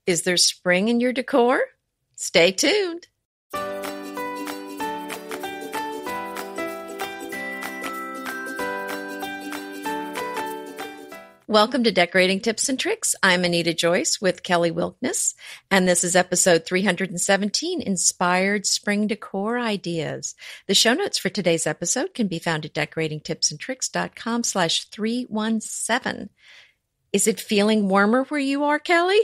Is there spring in your decor? Stay tuned. Welcome to Decorating Tips and Tricks. I'm Anita Joyce with Kelly Wilkness, and this is episode 317, Inspired Spring Decor Ideas. The show notes for today's episode can be found at decoratingtipsandtricks.com/317. Is it feeling warmer where you are, Kelly?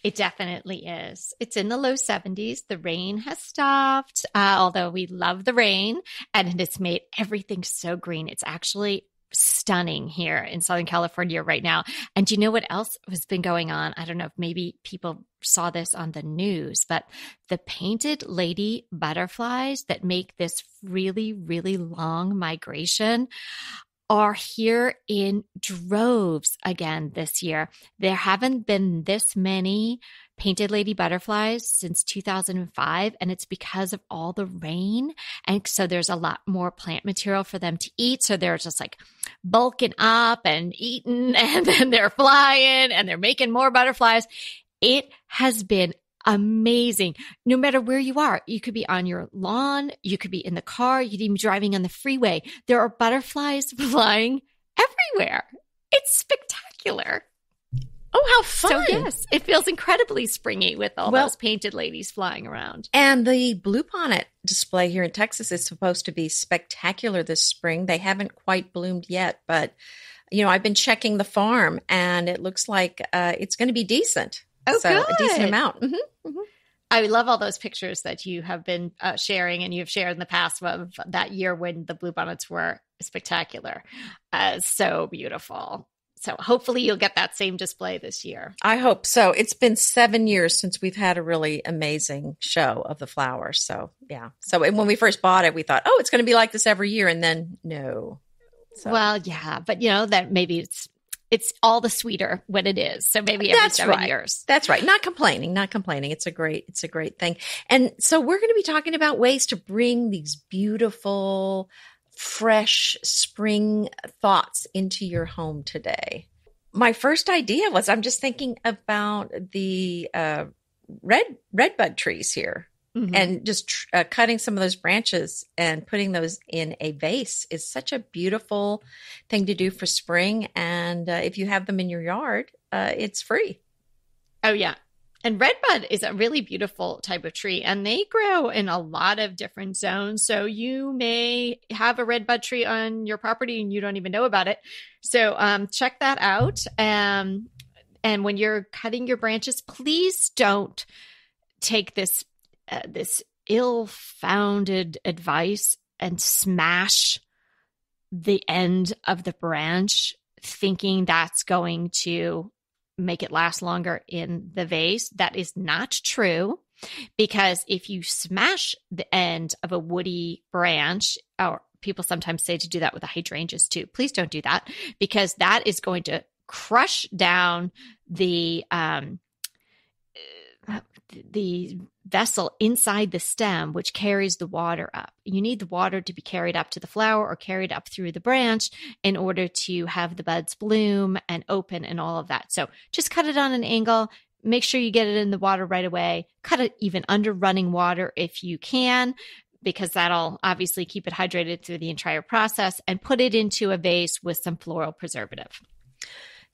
It definitely is. It's in the low 70s. The rain has stopped, although we love the rain, and it's made everything so green. It's actually stunning here in Southern California right now. And do you know what else has been going on? I don't know if maybe people saw this on the news, but the painted lady butterflies that make this really, really long migration are here in droves again this year. There haven't been this many painted lady butterflies since 2005, and it's because of all the rain. And so there's a lot more plant material for them to eat. So they're just like bulking up and eating, and then they're flying and they're making more butterflies. It has been amazing. No matter where you are, you could be on your lawn, you could be in the car, you could even be driving on the freeway. There are butterflies flying everywhere. It's spectacular. Oh, how fun. So yes, it feels incredibly springy with all those painted ladies flying around. And the bluebonnet display here in Texas is supposed to be spectacular this spring. They haven't quite bloomed yet, but I've been checking the farm and it looks like it's going to be decent. Oh, so good. A decent amount. Mm-hmm. Mm-hmm. I love all those pictures that you have been sharing and you've shared in the past of that year when the bluebonnets were spectacular. So beautiful. So hopefully you'll get that same display this year. I hope so. It's been 7 years since we've had a really amazing show of the flowers. So, yeah. So when we first bought it, we thought, it's going to be like this every year. And then no. So. Well, yeah. But, that maybe it's all the sweeter when it is. So maybe every 7 years. That's right. Not complaining. It's a great thing. And so we're going to be talking about ways to bring these beautiful, fresh spring thoughts into your home today. My first idea was I'm just thinking about the redbud trees here, and just cutting some of those branches and putting those in a vase is such a beautiful thing to do for spring. And if you have them in your yard, it's free. Oh, yeah. And redbud is a really beautiful type of tree, and they grow in a lot of different zones. So you may have a redbud tree on your property and you don't even know about it. So check that out. And when you're cutting your branches, please don't take this ill-founded advice and smash the end of the branch, thinking that's going to make it last longer in the vase. That is not true, because if you smash the end of a woody branch, or people sometimes say to do that with the hydrangeas too, please don't do that, because that is going to crush down the vessel inside the stem, which carries the water up. You need the water to be carried up to the flower or carried up through the branch in order to have the buds bloom and open and all of that. So just cut it on an angle. Make sure you get it in the water right away. Cut it even under running water if you can, because that'll obviously keep it hydrated through the entire process, and put it into a vase with some floral preservative.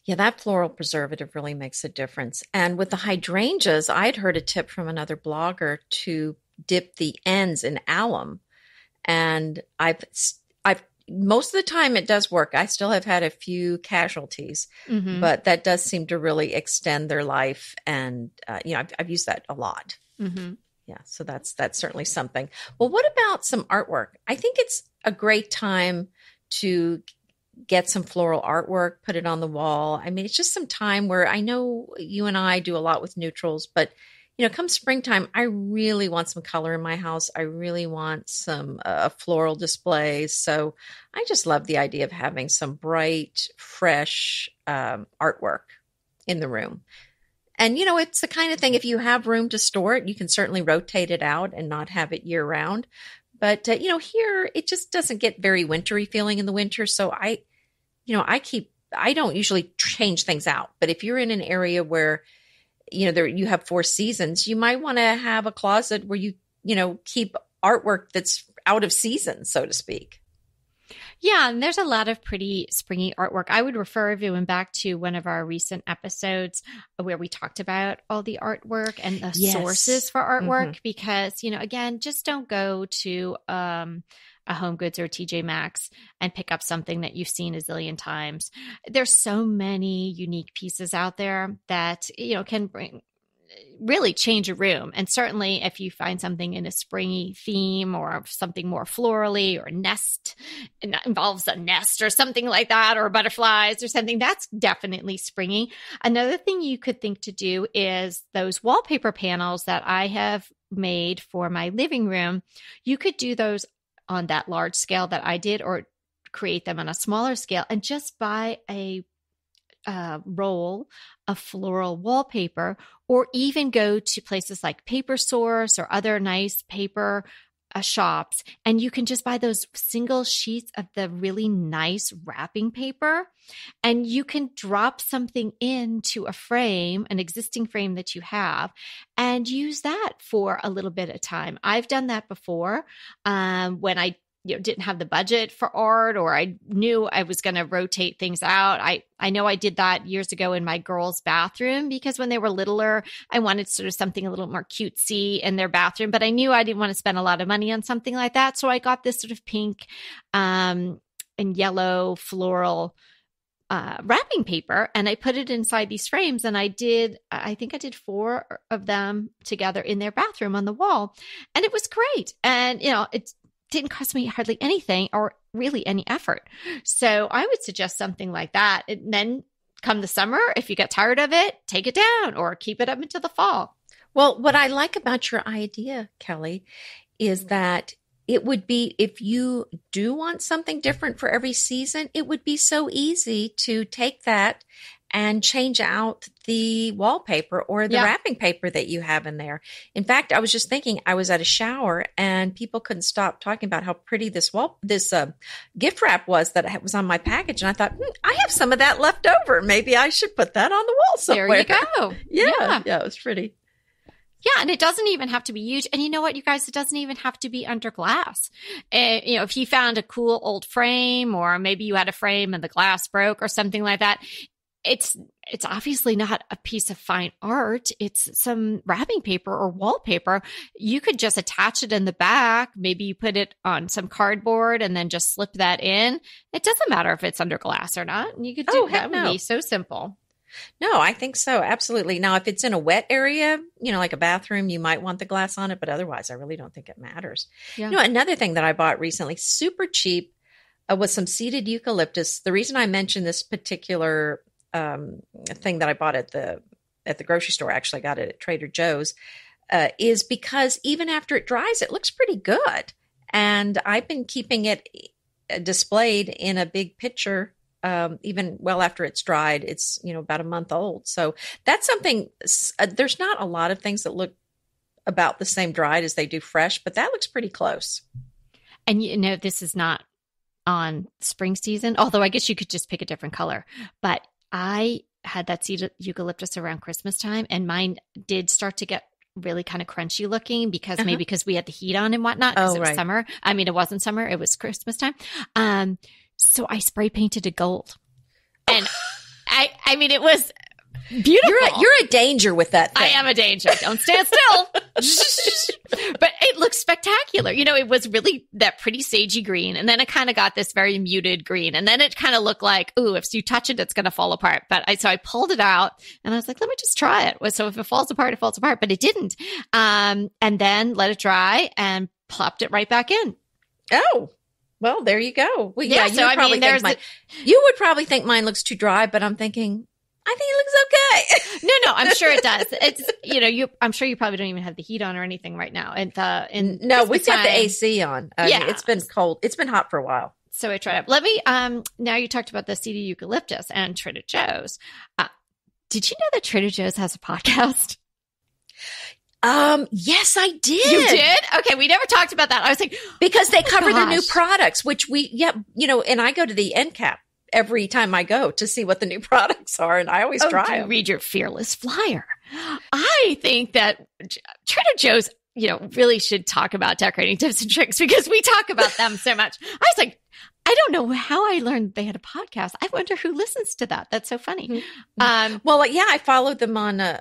Yeah, that floral preservative really makes a difference. And with the hydrangeas, I'd heard a tip from another blogger to dip the ends in alum. And I've most of the time it does work. I still have had a few casualties, but that does seem to really extend their life. And, I've used that a lot. Mm-hmm. Yeah, so that's certainly something. Well, what about some artwork? I think it's a great time to get some floral artwork, put it on the wall. I mean, it's just some time where I know you and I do a lot with neutrals, but come springtime, I really want some color in my house. I really want some floral displays. So I just love the idea of having some bright, fresh artwork in the room. And, it's the kind of thing, if you have room to store it, you can certainly rotate it out and not have it year round. But, here it just doesn't get very wintry feeling in the winter. So I don't usually change things out. But if you're in an area where there you have 4 seasons, you might want to have a closet where you keep artwork that's out of season, so to speak. Yeah, and there's a lot of pretty springy artwork. I would refer everyone back to one of our recent episodes where we talked about all the artwork and the sources for artwork, because, again, just don't go to a Home Goods or TJ Maxx and pick up something that you've seen a zillion times. There's so many unique pieces out there that, can really change a room. And certainly if you find something in a springy theme or something more florally or it involves a nest or something like that, or butterflies or something, that's definitely springy. Another thing you could think to do is those wallpaper panels that I have made for my living room. You could do those on that large scale that I did, or create them on a smaller scale and just buy a roll of floral wallpaper, or even go to places like Paper Source or other nice paper shops, and you can just buy those single sheets of the really nice wrapping paper, and you can drop something into a frame, an existing frame that you have, and use that for a little bit of time. I've done that before when I didn't have the budget for art, or I knew I was going to rotate things out. I know I did that years ago in my girls' bathroom, because when they were littler, I wanted sort of something a little more cutesy in their bathroom, but I knew I didn't want to spend a lot of money on something like that. So I got this sort of pink and yellow floral wrapping paper, and I put it inside these frames, and I think I did 4 of them together in their bathroom on the wall, and it was great. And, it didn't cost me hardly anything or really any effort. So I would suggest something like that. And then come the summer, if you get tired of it, take it down or keep it up until the fall. Well, what I like about your idea, Kelly, is that it would be, if you do want something different for every season, it would be so easy to take that and change out the wallpaper or the wrapping paper that you have in there. In fact, I was just thinking, I was at a shower and people couldn't stop talking about how pretty this gift wrap was that was on my package. And I thought, I have some of that left over. Maybe I should put that on the wall somewhere. There you go. Yeah, it was pretty. Yeah, and it doesn't even have to be huge. And you know what, you guys, it doesn't even have to be under glass. If you found a cool old frame, or maybe you had a frame and the glass broke or something like that, it's obviously not a piece of fine art. It's some wrapping paper or wallpaper. You could just attach it in the back. Maybe you put it on some cardboard and then just slip that in. It doesn't matter if it's under glass or not. And you could do that. Would be so simple. No, I think so. Absolutely. Now, if it's in a wet area, like a bathroom, you might want the glass on it, but otherwise I really don't think it matters. Yeah. Another thing that I bought recently, super cheap, was some seeded eucalyptus. The reason I mentioned this particular thing that I bought at the grocery store, actually got it at Trader Joe's, is because even after it dries, it looks pretty good. And I've been keeping it displayed in a big pitcher, even well after it's dried. It's, about a month old. So that's something, there's not a lot of things that look about the same dried as they do fresh, but that looks pretty close. And this is not on spring season, although I guess you could just pick a different color, but I had that seed eucalyptus around Christmas time, and mine did start to get really kind of crunchy looking because maybe because we had the heat on and whatnot, because it was summer. I mean, it wasn't summer, it was Christmas time. So I spray painted it gold. And I mean, it was beautiful. You're a danger with that thing. I am a danger. Don't stand still. But it looks spectacular. It was really that pretty sagey green. And then it kind of got this very muted green. And then it kind of looked like, ooh, if you touch it, it's going to fall apart. But so I pulled it out and I was like, let me just try it. So if it falls apart, it falls apart. But it didn't. And then let it dry and plopped it right back in. Oh, well, there you go. Well, yeah, so you would probably think mine looks too dry, but I'm thinking, I think it looks okay. No, I'm sure it does. It's, I'm sure you probably don't even have the heat on or anything right now. And no, we've got the AC on. It's been cold. It's been hot for a while. So I tried it. Let me, now you talked about the seeded eucalyptus and Trader Joe's. Did you know that Trader Joe's has a podcast? Yes, I did. You did? Okay. We never talked about that. I was like, because they cover their new products, which and I go to the end cap every time I go to see what the new products are, and I always try them. Read your fearless flyer. I think that Trader Joe's, really should talk about decorating tips and tricks because we talk about them so much. I was like, I don't know how I learned they had a podcast. I wonder who listens to that. That's so funny. Mm-hmm. Well, yeah, I followed them on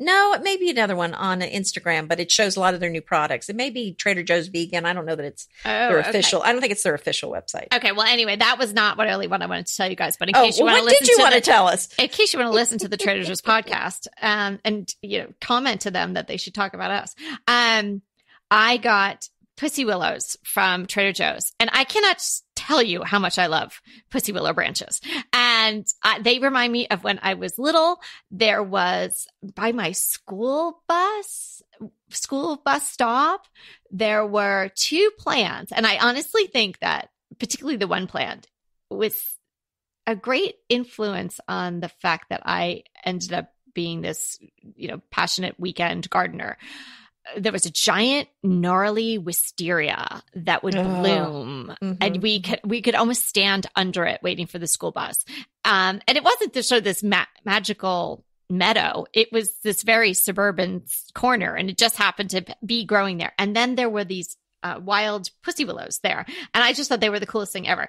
no, it may be another one on Instagram, but it shows a lot of their new products. It may be Trader Joe's Vegan. I don't know that it's their official. Okay. I don't think it's their official website. Okay. Well, anyway, that was not what I wanted to tell you guys. But in case you want to listen, what did you want to tell us? In case you want to listen to the Trader Joe's podcast, and comment to them that they should talk about us. I got Pussy Willows from Trader Joe's, and I cannot tell you how much I love Pussy Willow branches. And they remind me of when I was little. There was, by my school bus stop, there were 2 plants. And I honestly think that particularly the one plant was a great influence on the fact that I ended up being this, passionate weekend gardener. There was a giant gnarly wisteria that would bloom, and we could almost stand under it waiting for the school bus. And it wasn't this magical meadow. It was this very suburban corner, and it just happened to be growing there. And then there were these wild pussy willows there, and I just thought they were the coolest thing ever.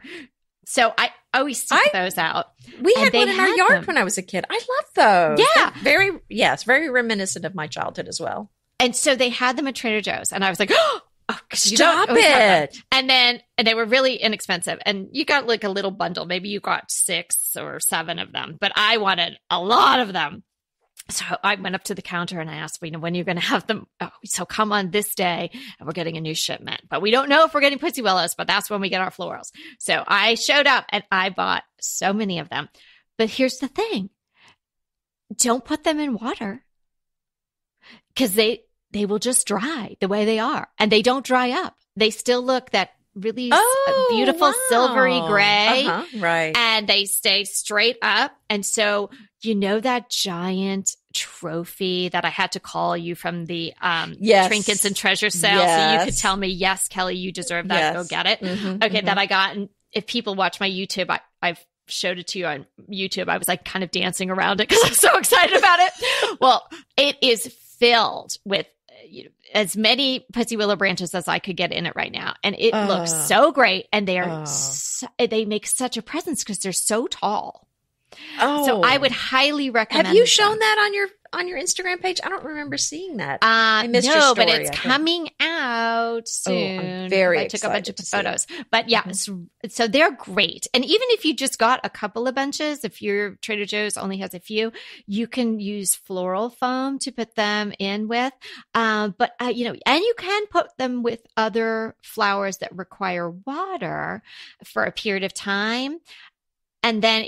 So I always seek those out. We had one in our yard when I was a kid. I love those. Yeah, very reminiscent of my childhood as well. And so they had them at Trader Joe's, and I was like, "Oh, stop it!" And they were really inexpensive, and you got like a little bundle. Maybe you got 6 or 7 of them, but I wanted a lot of them. So I went up to the counter and I asked, when are you going to have them? Oh, so come on this day, and we're getting a new shipment, but we don't know if we're getting Pussy Willows, but that's when we get our florals. So I showed up and I bought so many of them. But here's the thing: don't put them in water, because they will just dry the way they are, and they don't dry up. They still look that really beautiful silvery gray, right? And they stay straight up. And so, that giant trophy that I had to call you from the trinkets and treasure sale, so you could tell me, yes, Kelly, you deserve that. Yes. Go get it. That I got. And if people watch my YouTube, I've showed it to you on YouTube. I was like kind of dancing around it because I'm so excited about it. Well, it is filled with as many Pussy Willow branches as I could get in it right now. And it looks so great. And they make such a presence because they're so tall. So I would highly recommend. Have you shown that on your Instagram page? I don't remember seeing that. I missed your story, but it's coming out soon. I'm very I took a bunch of photos. But yeah, so they're great. And even if you just got a couple of bunches, if your Trader Joe's only has a few, you can use floral foam to put them in with. And you can put them with other flowers that require water for a period of time. And then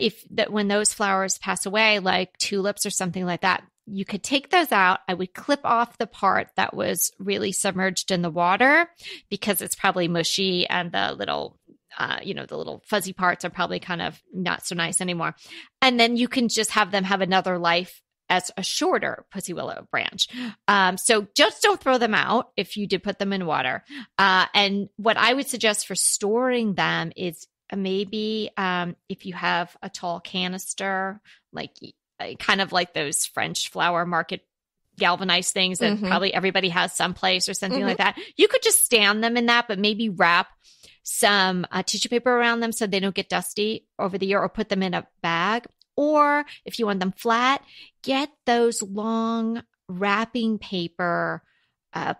when those flowers pass away, like tulips or something like that, you could take those out. I would clip off the part that was really submerged in the water because it's probably mushy, and the little, the little fuzzy parts are probably kind of not so nice anymore. And then you can just have them have another life as a shorter Pussy Willow branch. So just don't throw them out if you did put them in water. And what I would suggest for storing them is maybe if you have a tall canister, like kind of like those French flower market galvanized things that probably everybody has someplace or something like that. You could just stand them in that, but maybe wrap some tissue paper around them so they don't get dusty over the year, or put them in a bag. Or if you want them flat, get those long wrapping paper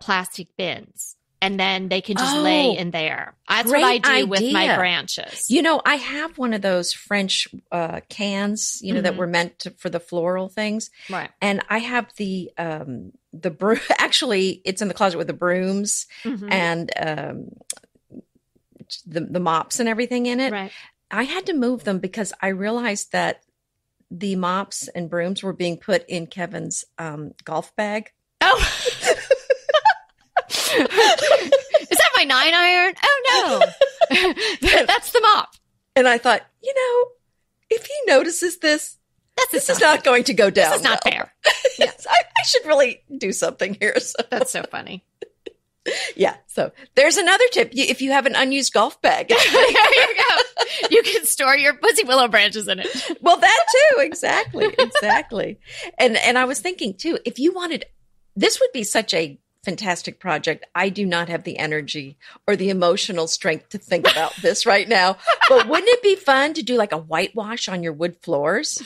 plastic bins. And then they can just lay in there. That's what I do with my branches. I have one of those French cans, that were meant for the floral things. Right. And I have the broom. Actually, it's in the closet with the brooms and the mops and everything in it. Right. I had to move them because I realized that the mops and brooms were being put in Kevin's golf bag. Oh. Is that my 9-iron? Oh no, that's the mop. And I thought, if he notices this, this is not going to go down. This is not fair. Yes, I should really do something here. So. That's so funny. Yeah. So there's another tip. If you have an unused golf bag. There you go. You can store your pussy willow branches in it. Well, that too. Exactly. Exactly. And I was thinking too, if you wanted, this would be such a fantastic project. I do not have the energy or the emotional strength to think about this right now. But wouldn't it be fun to do like a whitewash on your wood floors?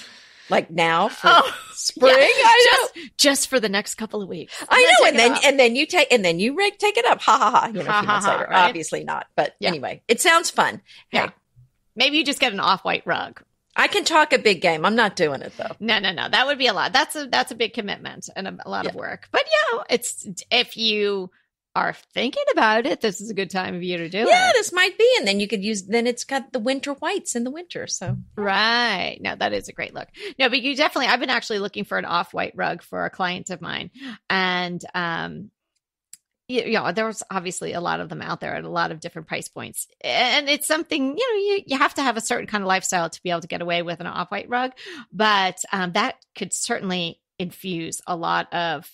Like now for spring? Yeah. I know. Just for the next couple of weeks. I know. And then you take it up. Ha ha ha. You know, a few months later. Right? Obviously not. But anyway, it sounds fun. Hey, Yeah. Maybe you just get an off-white rug. I can talk a big game. I'm not doing it though. No. That would be a lot. That's a big commitment and a lot of work. But it's if you are thinking about it, this is a good time of year to do it. Yeah, this might be. And then you could then it's got the winter whites in the winter. So right. No, that is a great look. No, but I've been actually looking for an off-white rug for a client of mine. And there's obviously a lot of them out there at a lot of different price points. And it's something, you have to have a certain kind of lifestyle to be able to get away with an off-white rug. But that could certainly infuse a lot of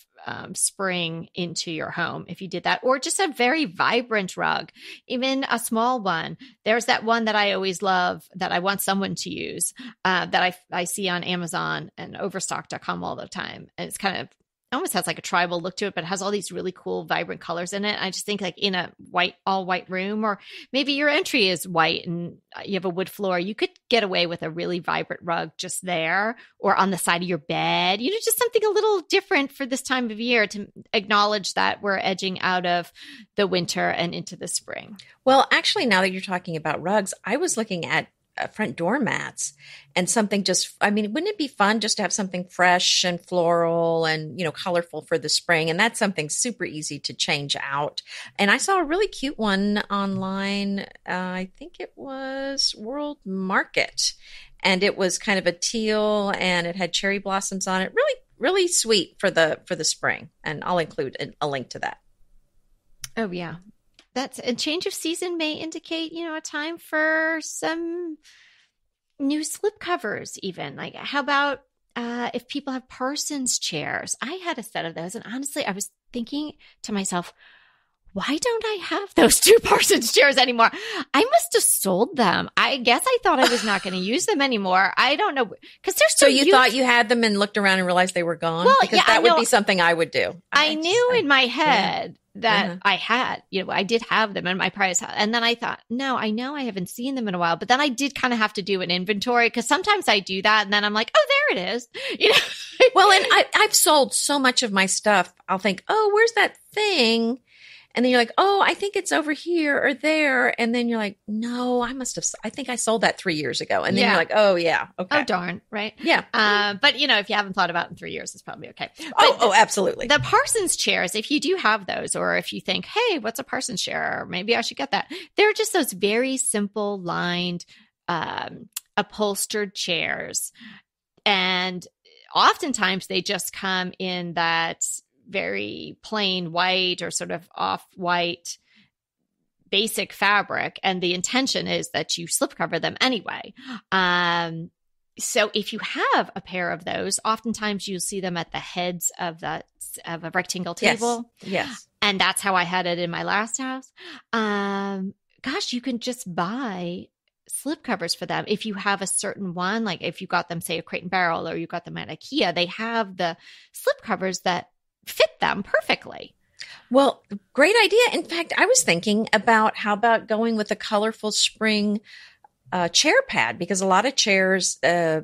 spring into your home if you did that, or just a very vibrant rug, even a small one. There's that one that I always love that I want someone to use that I see on Amazon and Overstock.com all the time. And it's kind of almost has like a tribal look to it, but it has all these really cool, vibrant colors in it. I just think like in a all white room, or maybe your entry is white and you have a wood floor, you could get away with a really vibrant rug just there or on the side of your bed, just something a little different for this time of year to acknowledge that we're edging out of the winter and into the spring. Well, actually, now that you're talking about rugs, I was looking at front door mats and something wouldn't it be fun just to have something fresh and floral and, colorful for the spring? And that's something super easy to change out. And I saw a really cute one online. I think it was World Market, and it was kind of a teal and it had cherry blossoms on it. Really, really sweet for the spring. And I'll include a link to that. Oh yeah. That's a change of season may indicate, a time for some new slip covers even. Like how about if people have Parsons chairs? I had a set of those. And honestly, I was thinking to myself, why don't I have those 2 Parsons chairs anymore? I must have sold them. I guess I thought I was not going to use them anymore. I don't know. Because they're so you thought you had them and looked around and realized they were gone? Well, because that would be something I would do. I knew in my head that I had, I did have them in my prize house. And then I thought, no, I know I haven't seen them in a while. But then I did kind of have to do an inventory because sometimes I do that. And then I'm like, oh, there it is. Well, and I've sold so much of my stuff. I'll think, oh, where's that thing? And then you're like, oh, I think it's over here or there. And then you're like, no, I think I sold that 3 years ago. And then you're like, oh yeah. Okay. Oh, darn. Right. Yeah. But if you haven't thought about it in 3 years, it's probably okay. Absolutely. The Parsons chairs, if you do have those, or if you think, hey, what's a Parsons chair? Or maybe I should get that. They're just those very simple lined, upholstered chairs. And oftentimes they just come in that very plain white or sort of off-white basic fabric. And the intention is that you slip cover them anyway. So if you have a pair of those, oftentimes you'll see them at the heads of a rectangle table. Yes. And that's how I had it in my last house. Gosh, you can just buy slip covers for them. If you have a certain one, like if you got them, say, a Crate and Barrel, or you got them at IKEA, they have the slip covers that fit them perfectly. Well, great idea. In fact, I was thinking about how about going with a colorful spring chair pad, because a lot of chairs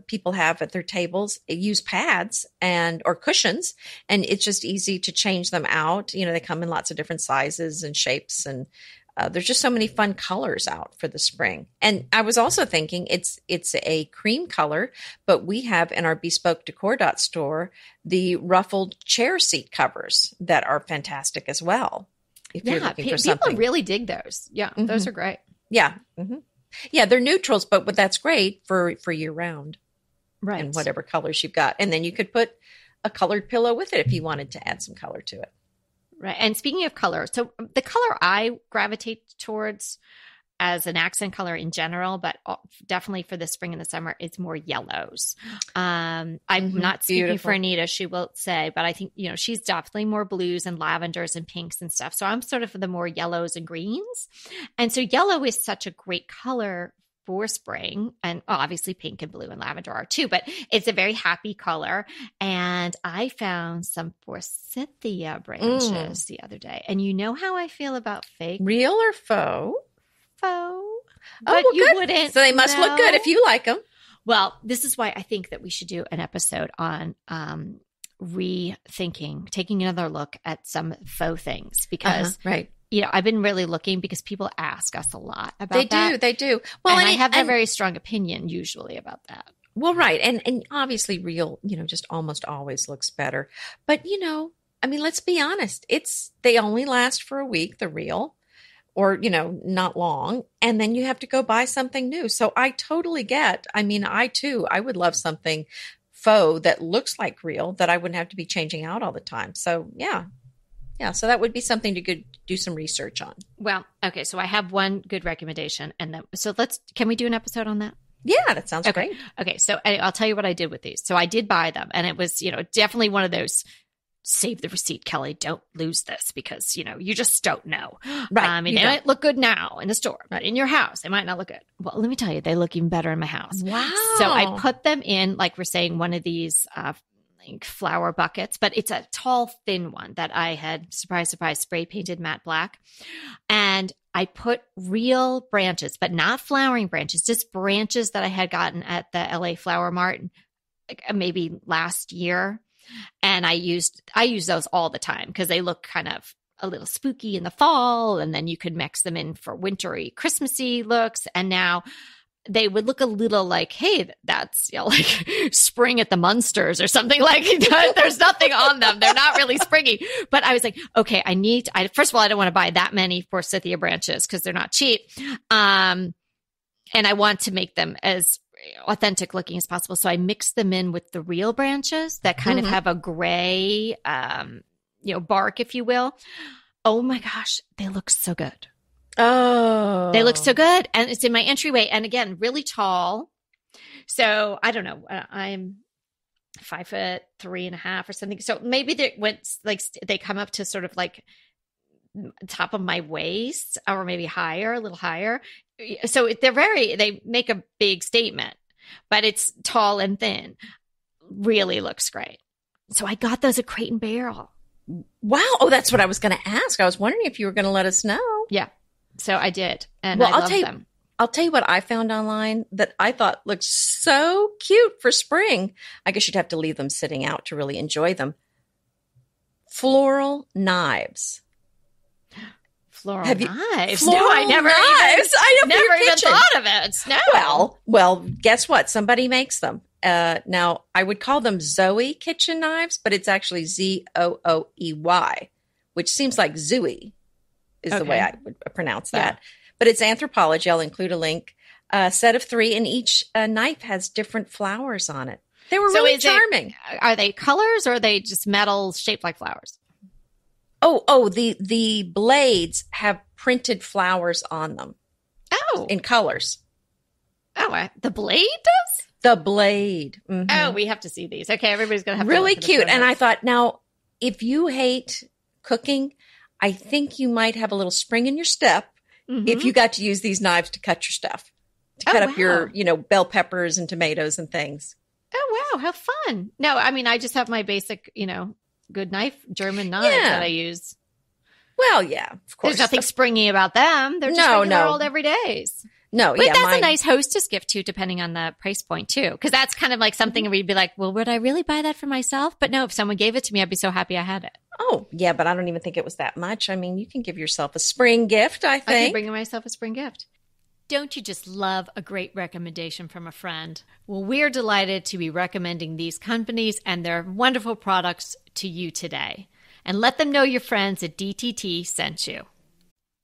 people have at their tables use pads or cushions, and it's just easy to change them out. They come in lots of different sizes and shapes, and there's just so many fun colors out for the spring. And I was also thinking it's a cream color, but we have in our bespoke decor store the ruffled chair seat covers that are fantastic as well. If you're looking for something. People really dig those. Yeah, those are great. Yeah. Mm-hmm. Yeah, they're neutrals, but that's great for year round. Right. And whatever colors you've got. And then you could put a colored pillow with it if you wanted to add some color to it. Right. And speaking of color, so the color I gravitate towards as an accent color in general, but definitely for the spring and the summer, it's more yellows. I'm not speaking Beautiful. for Anita, she will say, but I think, she's definitely more blues and lavenders and pinks and stuff. So I'm sort of for the more yellows and greens. And so yellow is such a great color for spring, and obviously pink and blue and lavender are too, but it's a very happy color. And I found some forsythia branches the other day. And you know how I feel about fake? Real or faux? Faux. But Well, you good. wouldn't. So they must look good if you like them. Well, this is why I think that we should do an episode on rethinking, taking another look at some faux things, because right. I've been really looking because people ask us a lot about that. They do. Well, and I have a very strong opinion usually about that. Well, right. And obviously real, just almost always looks better. But, let's be honest. They only last for a week, the real, or, not long. And then you have to go buy something new. So I totally get, I would love something faux that looks like real that I wouldn't have to be changing out all the time. So yeah. Yeah, so that would be something to do some research on. Well, okay, so I have one good recommendation, and can we do an episode on that? Yeah, that sounds great. Okay, so I'll tell you what I did with these. So I did buy them, and it was, definitely one of those save the receipt, Kelly. Don't lose this because, you just don't know. Right. They might look good now in the store, but in your house, they might not look good. Well, let me tell you, they look even better in my house. Wow. So I put them in, like we're saying, one of these flower buckets, but it's a tall, thin one that I had, surprise, spray painted matte black. And I put real branches, but not flowering branches, just branches that I had gotten at the LA Flower Mart maybe last year. And I use those all the time because they look kind of a little spooky in the fall. And then you could mix them in for wintry, Christmassy looks. And now they would look a little like, hey, that's like spring at the Munsters or something like that. There's nothing on them. They're not really springy. But I was like, okay, first of all, I don't want to buy that many forsythia branches because they're not cheap. And I want to make them as authentic looking as possible. So I mixed them in with the real branches that kind of have a gray, bark, if you will. Oh my gosh, they look so good. Oh, they look so good. And it's in my entryway. And again, really tall. So I don't know. I'm 5'3.5" or something. So maybe they come up to sort of like top of my waist or maybe higher, a little higher. So they make a big statement, but it's tall and thin. Really looks great. So I got those at Crate and Barrel. Wow. Oh, that's what I was going to ask. I was wondering if you were going to let us know. Yeah. So I did. And I love them. I'll tell you what I found online that I thought looked so cute for spring. I guess you'd have to leave them sitting out to really enjoy them. Floral knives. Floral knives? Floral no, I never knives. never even thought of it. No. Well, guess what? Somebody makes them. Now, I would call them Zoe kitchen knives, but it's actually Zooey, which seems like Zooey is the way I would pronounce that. Yeah. But it's Anthropology. I'll include a link. A set of 3, and each knife has different flowers on it. They were really charming. Are they colors or are they just metal shaped like flowers? The blades have printed flowers on them. Oh. In colors. Oh, the blade does? The blade. Mm-hmm. Oh, we have to see these. Okay, everybody's going to have to really cute. And I thought, now, if you hate cooking, I think you might have a little spring in your step if you got to use these knives to cut your stuff, to cut up your, bell peppers and tomatoes and things. Oh, wow. How fun. No, I just have my basic, good knife, German knives that I use. Well, yeah, of course. There's nothing springy about them. They're just regular old everydays. No, but that's a nice hostess gift too, depending on the price point too. Because that's kind of like something where you'd be like, well, would I really buy that for myself? But no, if someone gave it to me, I'd be so happy I had it. Oh, yeah, but I don't even think it was that much. You can give yourself a spring gift, I think. I can bring myself a spring gift. Don't you just love a great recommendation from a friend? Well, we're delighted to be recommending these companies and their wonderful products to you today. And let them know your friends at DTT sent you.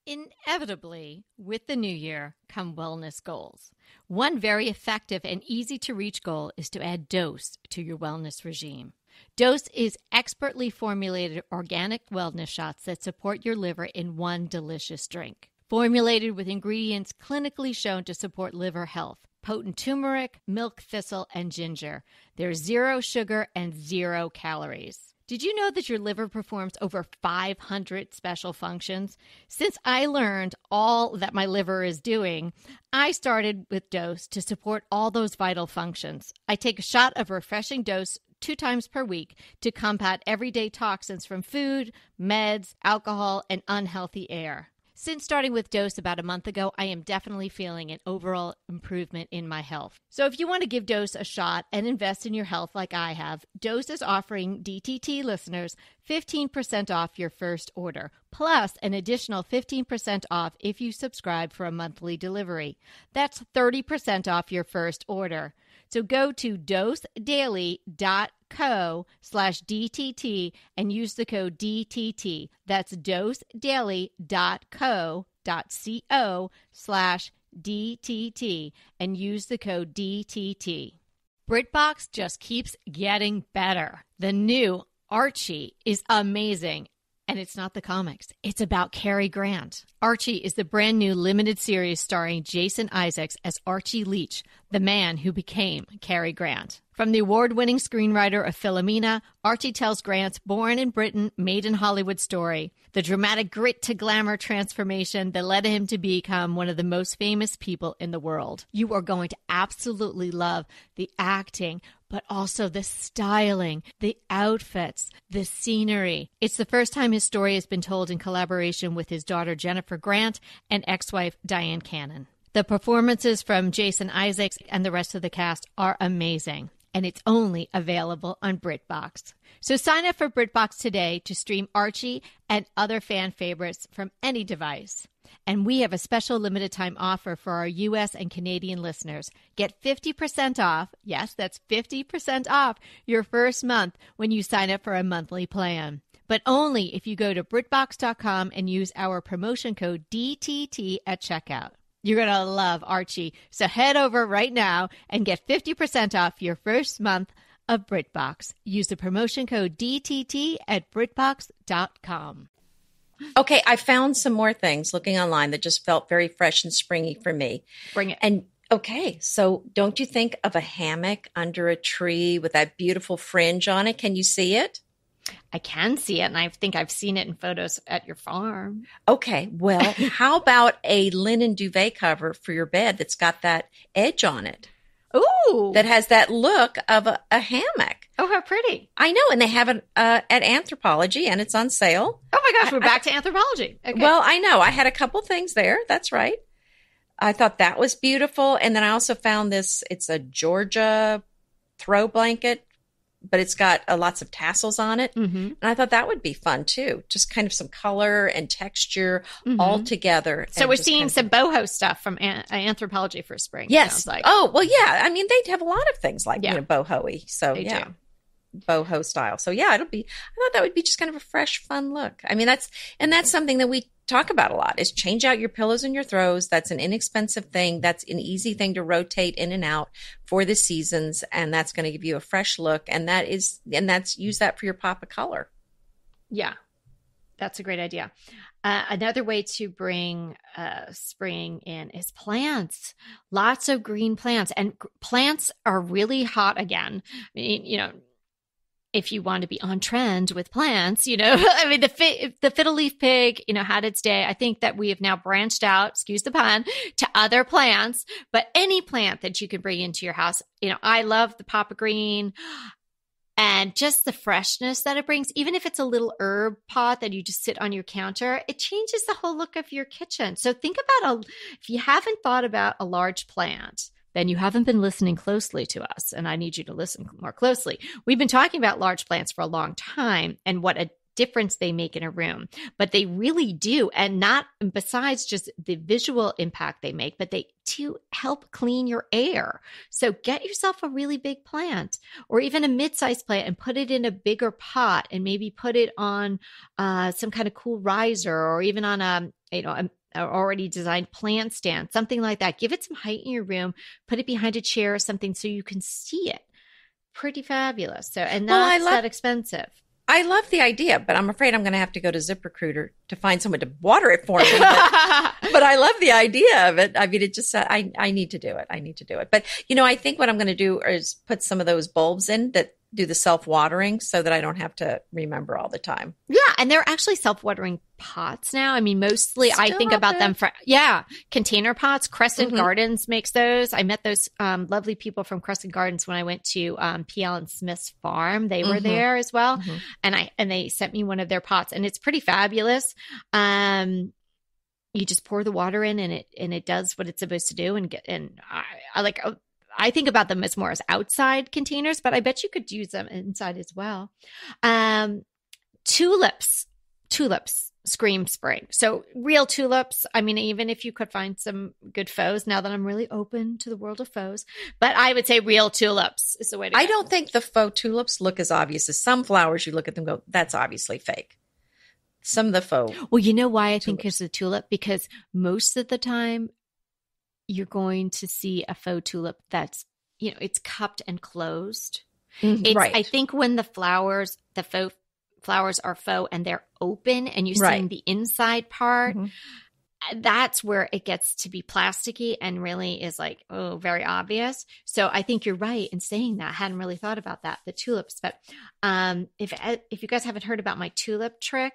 Inevitably, with the new year come wellness goals. One very effective and easy to reach goal is to add Dose to your wellness regime. Dose is expertly formulated organic wellness shots that support your liver in one delicious drink. formulated with ingredients clinically shown to support liver health. Potent turmeric, milk thistle, and ginger. There's 0 sugar and 0 calories. Did you know that your liver performs over 500 special functions? Since I learned all that my liver is doing, I started with Dose to support all those vital functions. I take a shot of refreshing Dose 2 times per week to combat everyday toxins from food, meds, alcohol, and unhealthy air. Since starting with Dose about a month ago, I am definitely feeling an overall improvement in my health. So if you want to give Dose a shot and invest in your health like I have, Dose is offering DTT listeners 15% off your first order, plus an additional 15% off if you subscribe for a monthly delivery. That's 30% off your first order. So go to dosedaily.co/DTT and use the code DTT. That's dosedaily.co.co/DTT and use the code DTT. BritBox just keeps getting better. The new Archie is amazing. And it's not the comics. It's about Cary Grant. Archie is the brand new limited series starring Jason Isaacs as Archie Leach, the man who became Cary Grant. From the award-winning screenwriter of Philomena, Archie tells Grant's born in Britain, made in Hollywood story, the dramatic grit to glamour transformation that led him to become one of the most famous people in the world. You are going to absolutely love the acting, but also the styling, the outfits, the scenery. It's the first time his story has been told in collaboration with his daughter Jennifer Grant and ex-wife Diane Cannon. The performances from Jason Isaacs and the rest of the cast are amazing, and it's only available on BritBox. So sign up for BritBox today to stream Archie and other fan favorites from any device. And we have a special limited time offer for our U.S. and Canadian listeners. Get 50% off, yes, that's 50% off your first month when you sign up for a monthly plan. But only if you go to BritBox.com and use our promotion code DTT at checkout. You're going to love Archie. So head over right now and get 50% off your first month of BritBox. Use the promotion code DTT at BritBox.com. Okay, I found some more things looking online that just felt very fresh and springy for me. Bring it. And okay, so don't you think of a hammock under a tree with that beautiful fringe on it? Can you see it? I can see it, and I think I've seen it in photos at your farm. Okay, well, how about a linen duvet cover for your bed that's got that edge on it? Ooh. That has that look of a hammock. Oh, how pretty. I know, and they have it at Anthropologie, and it's on sale. Oh, my gosh, we're back to Anthropologie. Okay. Well, I know. I had a couple things there. That's right. I thought that was beautiful. And then I also found this. It's a Georgia throw blanket, but it's got lots of tassels on it. Mm-hmm. And I thought that would be fun, too. Just kind of some color and texture all together. So we're seeing some boho stuff from Anthropologie for spring. Yes. Like. Oh, well, yeah. I mean, they have a lot of things like, boho-y. So, they do. Boho style. So yeah, I thought that would be just kind of a fresh, fun look. I mean, that's something that we talk about a lot is change out your pillows and your throws. That's an inexpensive thing. That's an easy thing to rotate in and out for the seasons. And that's going to give you a fresh look. And that's use that for your pop of color. Yeah, that's a great idea. Another way to bring spring in is plants. Lots of green plants, and plants are really hot again. I mean, if you want to be on trend with plants, I mean, the fiddle leaf pig, had its day. I think that we have now branched out, excuse the pun, to other plants, but any plant that you can bring into your house. I love the papa green and just the freshness that it brings. Even if it's a little herb pot that you just sit on your counter, it changes the whole look of your kitchen. So think about if you haven't thought about a large plant, then you haven't been listening closely to us. And I need you to listen more closely. We've been talking about large plants for a long time and what a difference they make in a room, but they really do. And not besides just the visual impact they make, but they do help clean your air. So get yourself a really big plant or even a mid-sized plant and put it in a bigger pot and maybe put it on some kind of cool riser or even on a already designed plant stand, something like that. Give it some height in your room, put it behind a chair or something so you can see it. Pretty fabulous. So, and that's that expensive. I love the idea, but I'm afraid I'm going to have to go to ZipRecruiter to find someone to water it for me. But I love the idea of it. I mean, it just, I need to do it. I need to do it. But, I think what I'm going to do is put some of those bulbs in that do the self-watering so that I don't have to remember all the time. Yeah. And they're actually self-watering pots now. I mean, mostly I think about them for, container pots. Crescent Gardens makes those. I met those lovely people from Crescent Gardens when I went to PL and Smith's farm. They were there as well. And they sent me one of their pots, and it's pretty fabulous. You just pour the water in, and it does what it's supposed to do. And I think about them as more as outside containers, but I bet you could use them inside as well. Tulips scream spring. So real tulips. I mean, even if you could find some good faux, now that I'm really open to the world of faux, but I would say real tulips is the way to go. I don't think the faux tulips look as obvious as some flowers. You look at them and go, that's obviously fake. Some of the faux. Well, you know why I think it's a tulip? Because most of the time you're going to see a faux tulip that's, it's cupped and closed. Right. I think when the faux flowers are faux and they're open and you're seeing the inside part, that's where it gets to be plasticky and really is like, very obvious. So I think you're right in saying that. I hadn't really thought about that, the tulips. But if you guys haven't heard about my tulip trick,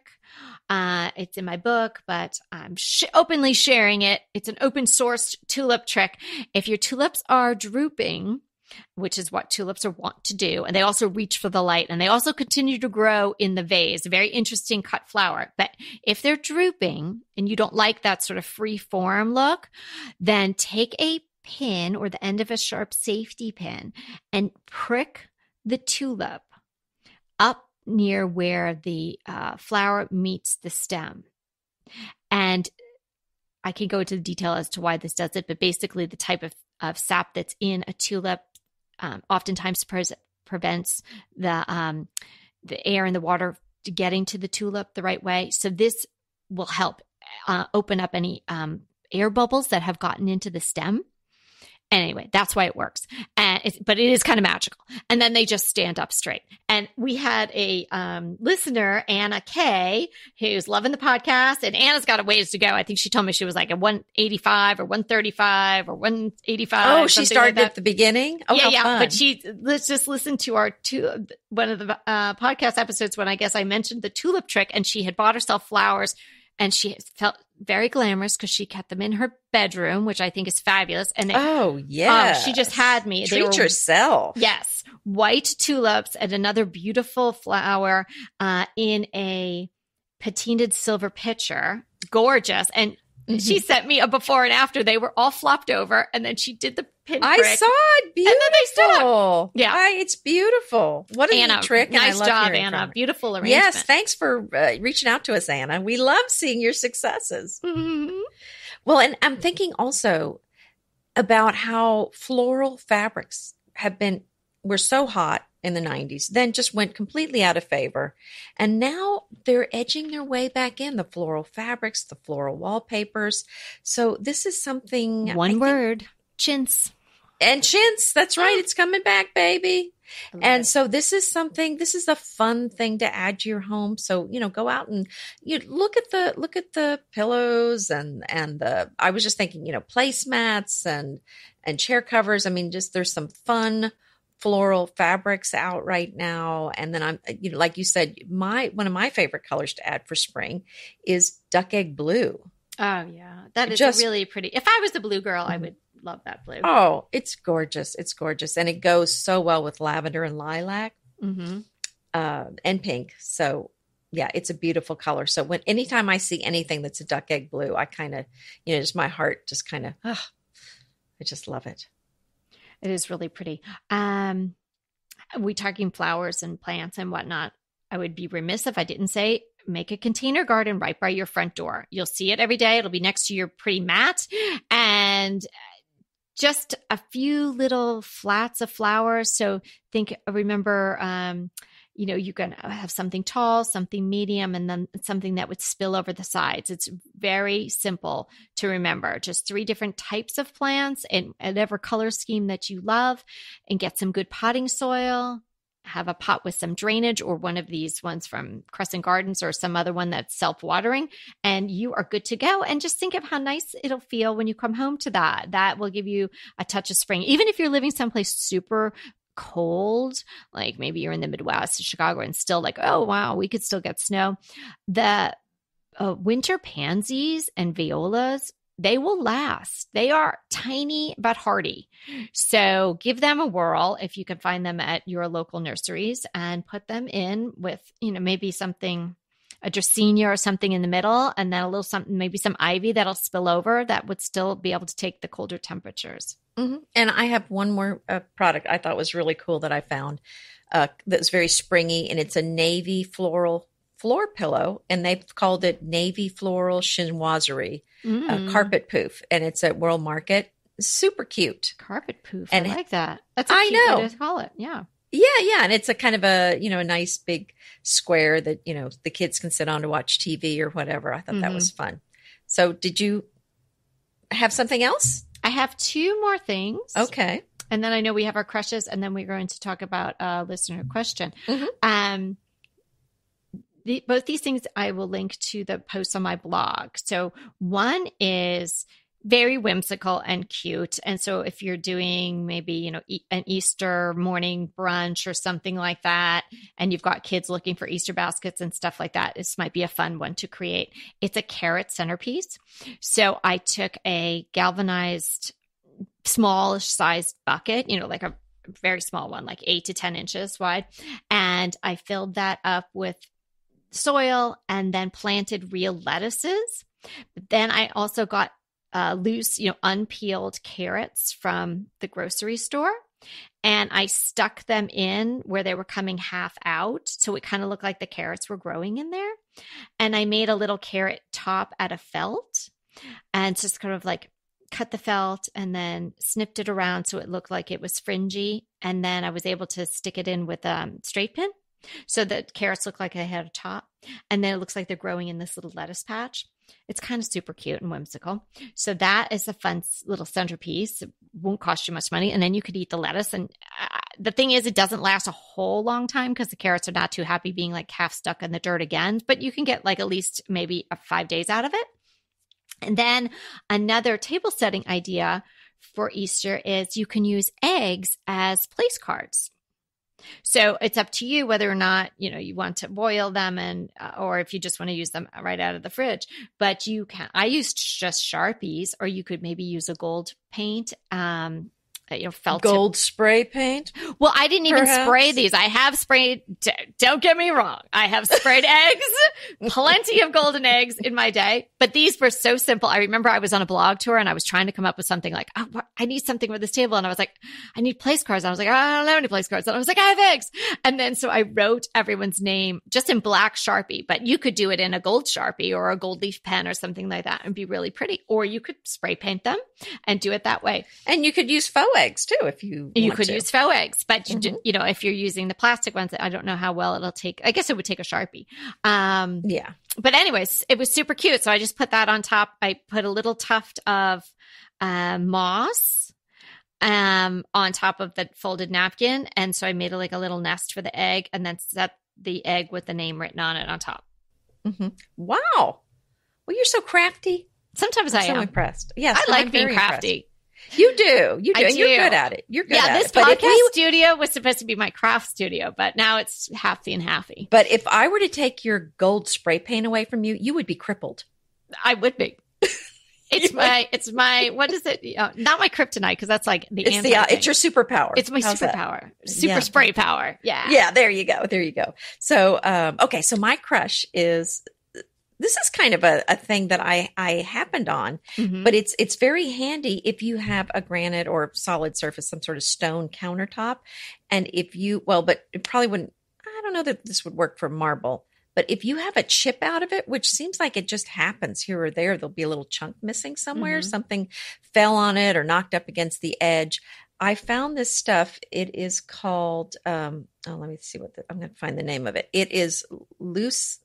it's in my book, but I'm openly sharing it. It's an open sourced tulip trick. If your tulips are drooping, which is what tulips are wont to do, and they also reach for the light, and they also continue to grow in the vase, a very interesting cut flower. But if they're drooping and you don't like that sort of free form look, then take a pin or the end of a sharp safety pin and prick the tulip up near where the flower meets the stem. And I can go into the detail as to why this does it, but basically the type of sap that's in a tulip oftentimes prevents the air and the water getting to the tulip the right way. So this will help open up any air bubbles that have gotten into the stem. Anyway, that's why it works. But it is kind of magical. And then they just stand up straight. And we had a listener, Anita Kelly, who's loving the podcast. And Anna's got a ways to go. I think she told me she was like a 185 or 135 or 185. Oh, she started at the beginning? Oh, yeah. Fun. But let's just listen to one of the podcast episodes when I guess I mentioned the tulip trick, and she had bought herself flowers. And she felt very glamorous because she kept them in her bedroom, which I think is fabulous. And she just had me. Treat yourself. Yes, white tulips and another beautiful flower in a patinaed silver pitcher, gorgeous. And she sent me a before and after. They were all flopped over, and then she did the pinprick. I saw it. Beautiful. And then they stood up. Yeah, it's beautiful. What a neat trick! Nice job, Anna. Beautiful arrangement. Yes, thanks for reaching out to us, Anna. We love seeing your successes. Well, and I'm thinking also about how floral fabrics were so hot in the 90s, then just went completely out of favor. And now they're edging their way back in, the floral fabrics, the floral wallpapers. So this is something. One word, chintz. And chintz, that's right. It's coming back, baby. And so this is a fun thing to add to your home. So, go out and look at the pillows and I was just thinking, placemats and chair covers. I mean, just there's some fun floral fabrics out right now. And then I'm, like you said, one of my favorite colors to add for spring is duck egg blue. Oh yeah. That is really pretty. If I was a blue girl, I would love that blue. Oh, it's gorgeous. It's gorgeous. And it goes so well with lavender and lilac and pink. So yeah, it's a beautiful color. So anytime I see anything that's a duck egg blue, I kind of, just my heart just kind of, I just love it. It is really pretty. We talking flowers and plants and whatnot. I would be remiss if I didn't say make a container garden right by your front door. You'll see it every day. It'll be next to your pretty mat, and just a few little flats of flowers. So remember, you can have something tall, something medium, and then something that would spill over the sides. It's very simple to remember. Just 3 different types of plants and whatever color scheme that you love, and get some good potting soil have a pot with some drainage or one of these ones from Crescent Gardens or some other one that's self-watering, and you are good to go. And just think of how nice it'll feel when you come home to that. That will give you a touch of spring. Even if you're living someplace super cold, like maybe you're in the Midwest, Chicago, and still like, oh, wow, we could still get snow. The winter pansies and violas, they will last. They are tiny but hardy. So give them a whirl if you can find them at your local nurseries, and put them in with, maybe something, a dracaena or something in the middle, and then a little something, maybe some ivy that'll spill over that would still be able to take the colder temperatures. Mm-hmm. And I have one more product I thought was really cool that I found that's very springy, and it's a navy floral floor pillow, and they've called it navy floral chinoiserie carpet poof, and it's at World Market. Super cute. Carpet poof. And I like that. That's a cute way to call it. Yeah. Yeah. And it's a kind of a, a nice big square that, the kids can sit on to watch TV or whatever. I thought that was fun. So did you have something else? I have two more things. Okay. And then I know we have our crushes, and then we're going to talk about a listener question. Mm-hmm. Both these things I will link to the posts on my blog. So one is very whimsical and cute. And so if you're doing maybe, an Easter morning brunch or something like that, and you've got kids looking for Easter baskets and stuff like that, this might be a fun one to create. It's a carrot centerpiece. So I took a galvanized smallish sized bucket, like a very small one, like 8 to 10 inches wide. And I filled that up with soil and then planted real lettuces. But then I also got loose, unpeeled carrots from the grocery store. And I stuck them in where they were coming half out. So it kind of looked like the carrots were growing in there. And I made a little carrot top out of felt and just kind of like cut the felt and then snipped it around so it looked like it was fringy. And then I was able to stick it in with a straight pin. So the carrots look like they had a top. And then it looks like they're growing in this little lettuce patch. It's kind of super cute and whimsical. So that is a fun little centerpiece. It won't cost you much money. And then you could eat the lettuce. And the thing is, it doesn't last a whole long time because the carrots are not too happy being like half stuck in the dirt again. But you can get like at least maybe 5 days out of it. And then another table setting idea for Easter is you can use eggs as place cards. So it's up to you whether or not, you want to boil them or if you just want to use them right out of the fridge. But you can, I used just Sharpies, or you could maybe use a gold paint, felt gold spray paint. Well, I didn't even spray these. I have sprayed, don't get me wrong, I have sprayed eggs, plenty of golden eggs in my day, but these were so simple. I remember I was on a blog tour and I was trying to come up with something like, oh, I need something for this table. And I was like, I need place cards. And I was like, I don't have any place cards. And I was like, I have eggs. And then so I wrote everyone's name just in black Sharpie, but you could do it in a gold Sharpie or a gold leaf pen or something like that and be really pretty. Or you could spray paint them and do it that way. And you could use faux eggs too if you could use faux eggs, but if you're using the plastic ones, I don't know how well it'll take. I guess it would take a Sharpie. Yeah. But anyways, it was super cute. So I just put that on top. I put a little tuft of moss on top of the folded napkin, and so I made a little nest for the egg, and then set the egg with the name written on it on top. Mm-hmm. Wow. Well, you're so crafty. Sometimes I'm I am impressed. Yes, I like being crafty. Impressed. You do, and you're good at it. You're good at it. This podcast studio was supposed to be my craft studio, but now it's halfy and halfy. But if I were to take your gold spray paint away from you, you would be crippled. I would be. It's my, what is it? Not my kryptonite, because that's like the anti thing. It's your superpower. It's my superpower. Super spray power. Yeah. Yeah, there you go. So, okay, so my crush is, this is kind of a thing that I happened on, but it's very handy if you have a granite or solid surface, some sort of stone countertop. And but it probably wouldn't, I don't know that this would work for marble, but if you have a chip out of it, which seems like it just happens here or there, there'll be a little chunk missing somewhere, something fell on it or knocked up against the edge. I found this stuff. It is called, let me see I'm going to find the name of it. It is loose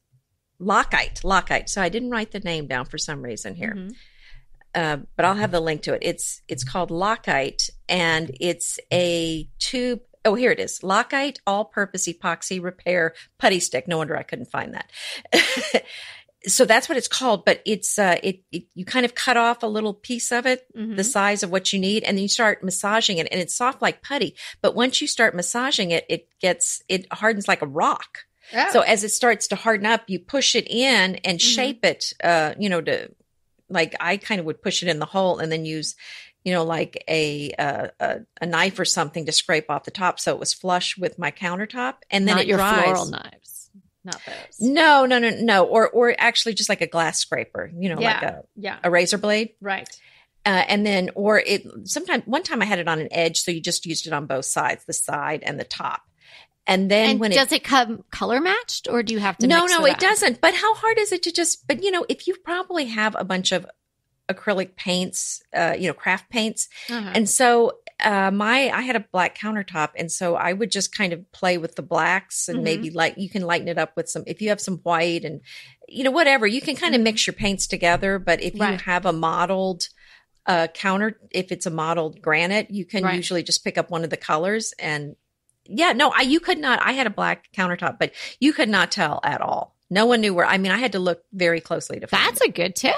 Lockite. So I didn't write the name down for some reason here. But I'll have the link to it. It's called Lockite, and it's a tube Oh, here it is. Lockite all-purpose epoxy repair putty stick. No wonder I couldn't find that. So that's what it's called, but it's you kind of cut off a little piece of it, the size of what you need, and then you start massaging it, and it's soft like putty. But once you start massaging it, it hardens like a rock. Oh. So as it starts to harden up, you push it in and shape it, to like I kind of would push it in the hole and then use, like a knife or something to scrape off the top so it was flush with my countertop, and then Not it your dries. floral knives. Not those. No. Or actually just like a glass scraper, like a razor blade. Right. And then, one time I had it on an edge. So you just used it on both sides, the side and the top. And then does it come color matched, or do you have to mix No, it doesn't. But how hard is it to but if you probably have a bunch of acrylic paints, craft paints. And so I had a black countertop, and so I would just kind of play with the blacks and maybe you can lighten it up with some, if you have some white and whatever, you can kind of mix your paints together. But if you have a modeled if it's a modeled granite, you can usually just pick up one of the colors. And you could not, I had a black countertop, but you could not tell at all. No one knew where, I had to look very closely to find That's a good tip.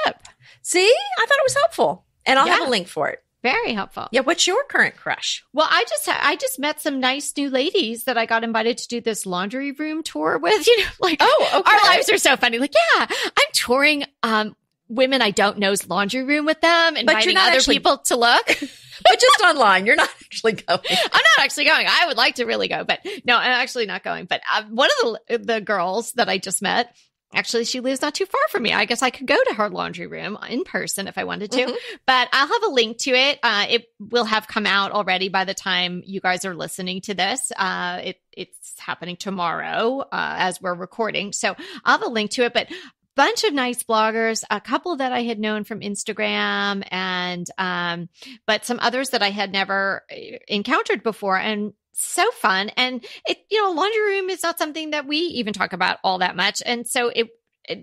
See, I thought it was helpful, and I'll have a link for it. Very helpful. Yeah. What's your current crush? Well, I just met some nice new ladies that I got invited to do this laundry room tour with. Our lives are so funny. Like, yeah, I'm touring women I don't know's laundry room with them, inviting other people to look. But just online. You're not actually going. I'm not actually going. I would like to really go, but no, I'm actually not going. But one of the girls that I just met, actually, she lives not too far from me. I guess I could go to her laundry room in person if I wanted to, but I'll have a link to it. It will have come out already by the time you guys are listening to this. It's happening tomorrow as we're recording. So I'll have a link to it, but bunch of nice bloggers, a couple that I had known from Instagram, and but some others that I had never encountered before, and so fun. And laundry room is not something that we even talk about all that much, and so it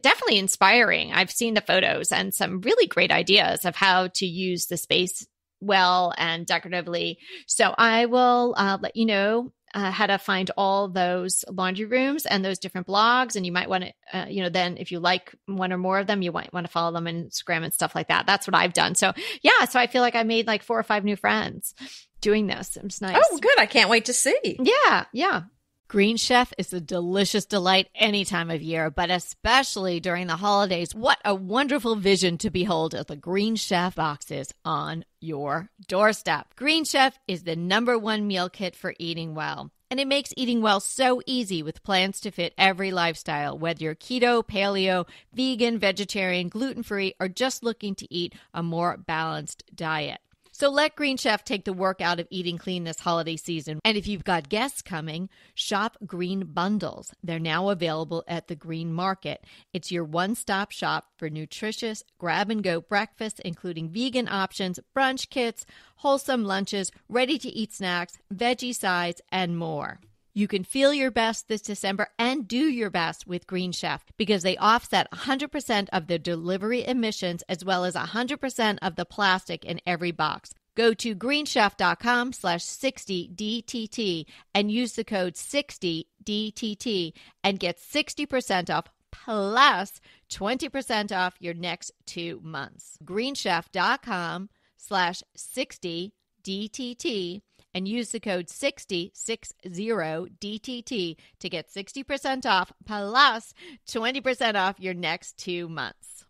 definitely inspiring. I've seen the photos and some really great ideas of how to use the space well and decoratively. So I will let you know how to find all those laundry rooms and those different blogs. And you might want to, then if you like one or more of them, you might want to follow them on Instagram and stuff like that. That's what I've done. So so I feel like I made like 4 or 5 new friends doing this. It was nice. Oh, good. I can't wait to see. Yeah. Green Chef is a delicious delight any time of year, but especially during the holidays. What a wonderful vision to behold as the Green Chef boxes on your doorstep. Green Chef is the #1 meal kit for eating well. And it makes eating well so easy with plans to fit every lifestyle, whether you're keto, paleo, vegan, vegetarian, gluten-free, or just looking to eat a more balanced diet. So let Green Chef take the work out of eating clean this holiday season. And if you've got guests coming, shop Green Bundles. They're now available at the Green Market. It's your one-stop shop for nutritious grab-and-go breakfasts, including vegan options, brunch kits, wholesome lunches, ready-to-eat snacks, veggie sides, and more. You can feel your best this December and do your best with Green Chef because they offset 100% of the delivery emissions as well as 100% of the plastic in every box. Go to greenchef.com/60DTT and use the code 60DTT and get 60% off plus 20% off your next 2 months. greenchef.com/60DTT and use the code 60DTT to get 60% off plus 20% off your next 2 months.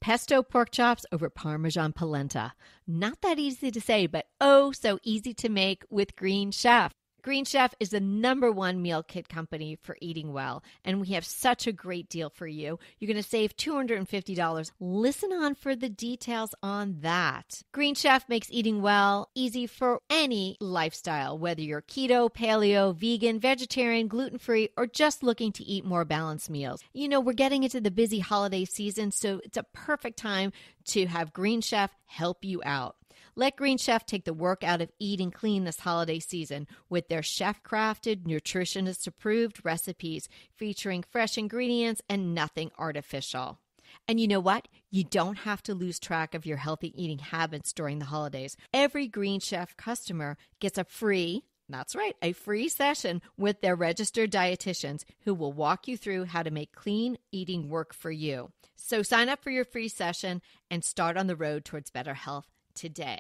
Pesto pork chops over Parmesan polenta. Not that easy to say, but oh so easy to make with Green Chef. Green Chef is the #1 meal kit company for eating well, and we have such a great deal for you. You're going to save $250. Listen on for the details on that. Green Chef makes eating well easy for any lifestyle, whether you're keto, paleo, vegan, vegetarian, gluten-free, or just looking to eat more balanced meals. We're getting into the busy holiday season, so it's a perfect time to have Green Chef help you out. Let Green Chef take the work out of eating clean this holiday season with their chef-crafted, nutritionist-approved recipes featuring fresh ingredients and nothing artificial. And you know what? You don't have to lose track of your healthy eating habits during the holidays. Every Green Chef customer gets a free That's right, a free session with their registered dietitians who will walk you through how to make clean eating work for you. So sign up for your free session and start on the road towards better health today.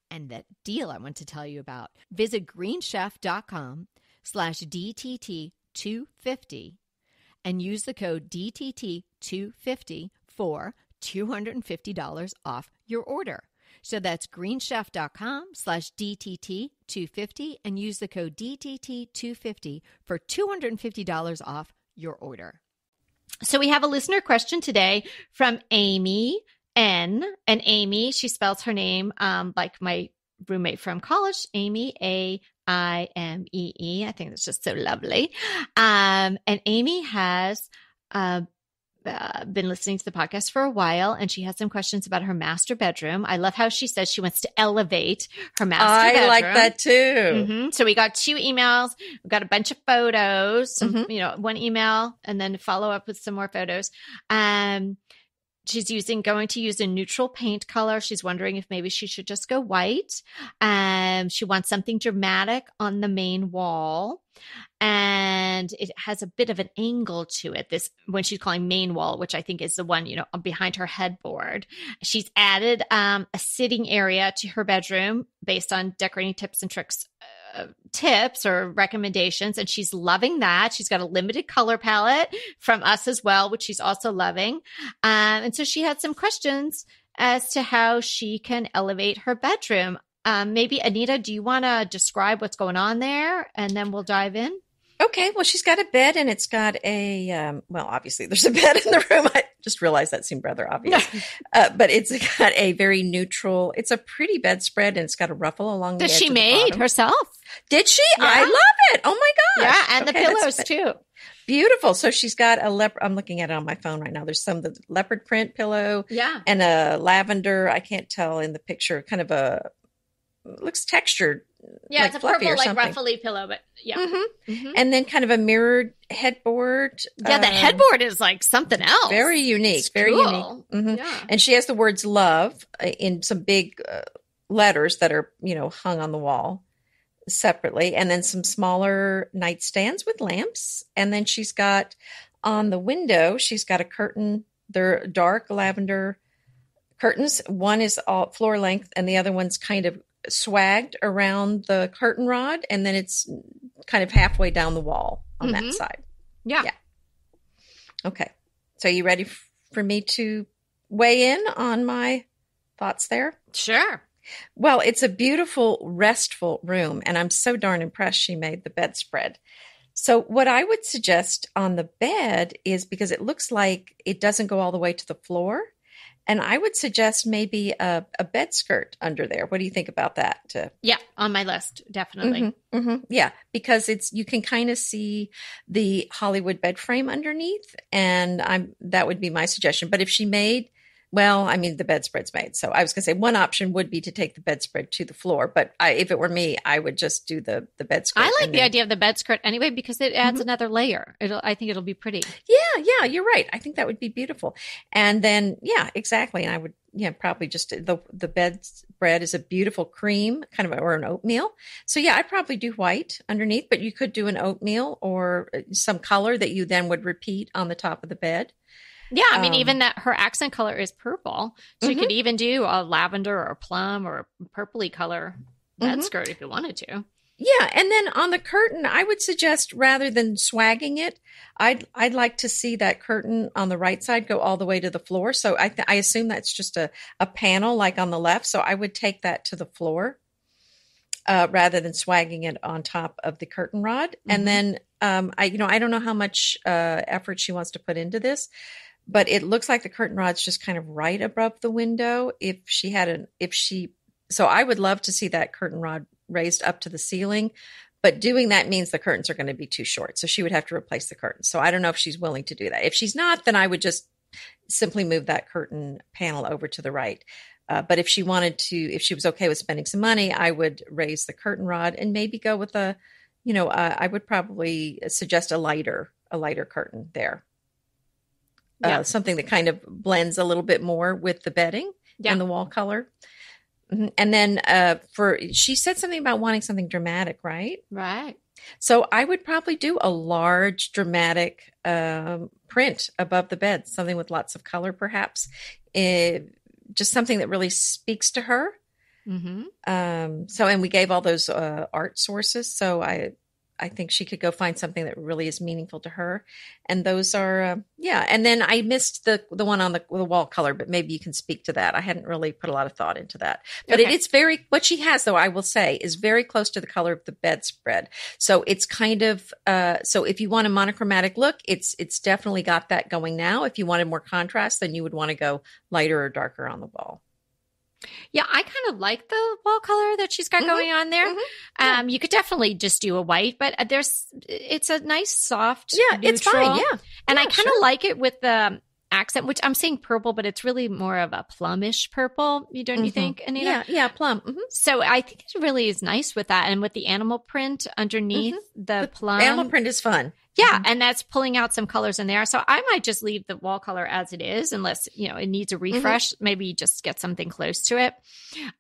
And that deal I want to tell you about, visit greenchef.com/DTT250 and use the code DTT250 for $250 off your order. So that's greenchef.com/DTT250 and use the code DTT250 for $250 off your order. So we have a listener question today from Amy N. And Amy, she spells her name like my roommate from college, Amy, Aimee. I think that's just so lovely. And Amy has been listening to the podcast for a while, and she has some questions about her master bedroom. I love how she says she wants to elevate her master bedroom. I like that too. Mm-hmm. So we got 2 emails. We got a bunch of photos, one email, and then follow up with some more photos. She's going to use a neutral paint color. She's wondering if maybe she should just go white. She wants something dramatic on the main wall. And it has a bit of an angle to it. This, when she's calling main wall, which I think is the one, behind her headboard. She's added a sitting area to her bedroom based on decorating tips and tricks, tips or recommendations. And she's loving that. She's got a limited color palette from us as well, which she's also loving. And so she had some questions as to how she can elevate her bedroom. Maybe Anita, do you want to describe what's going on there? And then we'll dive in. Okay. Well, she's got a bed and it's got obviously there's a bed in the room. I just realized that seemed rather obvious. But it's got a very neutral, it's a pretty bedspread and it's got a ruffle along the edge. That she of the made bottom. herself. Did she? Yeah. I love it. Oh my gosh. Yeah. And the pillows too. Beautiful. So she's got I'm looking at it on my phone right now. There's the leopard print pillow. Yeah. And a lavender. I can't tell in the picture, kind of looks textured. Yeah, like it's a purple, like something. ruffly pillow, but yeah. Mm-hmm. Mm-hmm. And then kind of a mirrored headboard. Yeah, the headboard is like something else. Very unique. It's very cool. unique. Mm-hmm. Yeah. And she has the words love in some big letters that are, hung on the wall separately. And then some smaller nightstands with lamps. And then she's got on the window, she's got a curtain. They're dark lavender curtains. One is all floor length and the other one's kind of swagged around the curtain rod, and then it's kind of halfway down the wall on that side. Yeah. Okay. So you ready for me to weigh in on my thoughts there? Sure. Well, it's a beautiful, restful room, and I'm so darn impressed she made the bedspread. So what I would suggest on the bed is, because it looks like it doesn't go all the way to the floor, and I would suggest maybe a bed skirt under there. What do you think about that? Yeah, on my list, definitely. Mm-hmm, mm-hmm. Yeah, because you can kind of see the Hollywood bed frame underneath, and that would be my suggestion. But if she made, the bedspread's made. So I was going to say one option would be to take the bedspread to the floor. But if it were me, I would just do the bed skirt. I like the idea of the bed skirt anyway, because it adds another layer. I think it'll be pretty. Yeah, you're right. I think that would be beautiful. And then, yeah, exactly. And I would, probably just the bedspread is a beautiful cream, or an oatmeal. So yeah, I'd probably do white underneath, but you could do an oatmeal or some color that you then would repeat on the top of the bed. Yeah, even that her accent color is purple. So you could even do a lavender or a plum or a purpley color bed skirt if you wanted to. Yeah, and then on the curtain, I would suggest rather than swagging it, I'd like to see that curtain on the right side go all the way to the floor. So I assume that's just a panel like on the left. So I would take that to the floor rather than swagging it on top of the curtain rod. And then I don't know how much effort she wants to put into this, but it looks like the curtain rod's just kind of right above the window. So I would love to see that curtain rod raised up to the ceiling, but doing that means the curtains are going to be too short. So she would have to replace the curtains. So I don't know if she's willing to do that. If she's not, then I would just simply move that curtain panel over to the right. But if she was okay with spending some money, I would raise the curtain rod and maybe go with I would probably suggest a lighter curtain there. Something that kind of blends a little bit more with the bedding and the wall color. Mhm. And then she said something about wanting something dramatic, right? Right. So I would probably do a large dramatic print above the bed, something with lots of color, perhaps. Just something that really speaks to her. Mm-hmm. And we gave all those art sources. So I think she could go find something that really is meaningful to her. And those are, yeah. And then I missed the one on the wall color, but maybe you can speak to that. I hadn't really put a lot of thought into that. But Okay. it's what she has, though, I will say, is very close to the color of the bedspread. So it's kind of, so if you want a monochromatic look, it's definitely got that going now. If you wanted more contrast, then you would want to go lighter or darker on the wall. Yeah, I kind of like the wall color that she's got going on there. Yeah. You could definitely just do a white, but it's a nice soft Yeah, neutral. it's fine. Yeah. And Yeah, I kind of like it with the accent, which I'm saying purple, but it's really more of a plumish purple. Don't you think, Anita? Yeah, plum. Mm-hmm. So I think it really is nice with that. And with the animal print underneath the plum. Animal print is fun. Yeah, and that's pulling out some colors in there. So I might just leave the wall color as it is, unless, it needs a refresh. Maybe just get something close to it.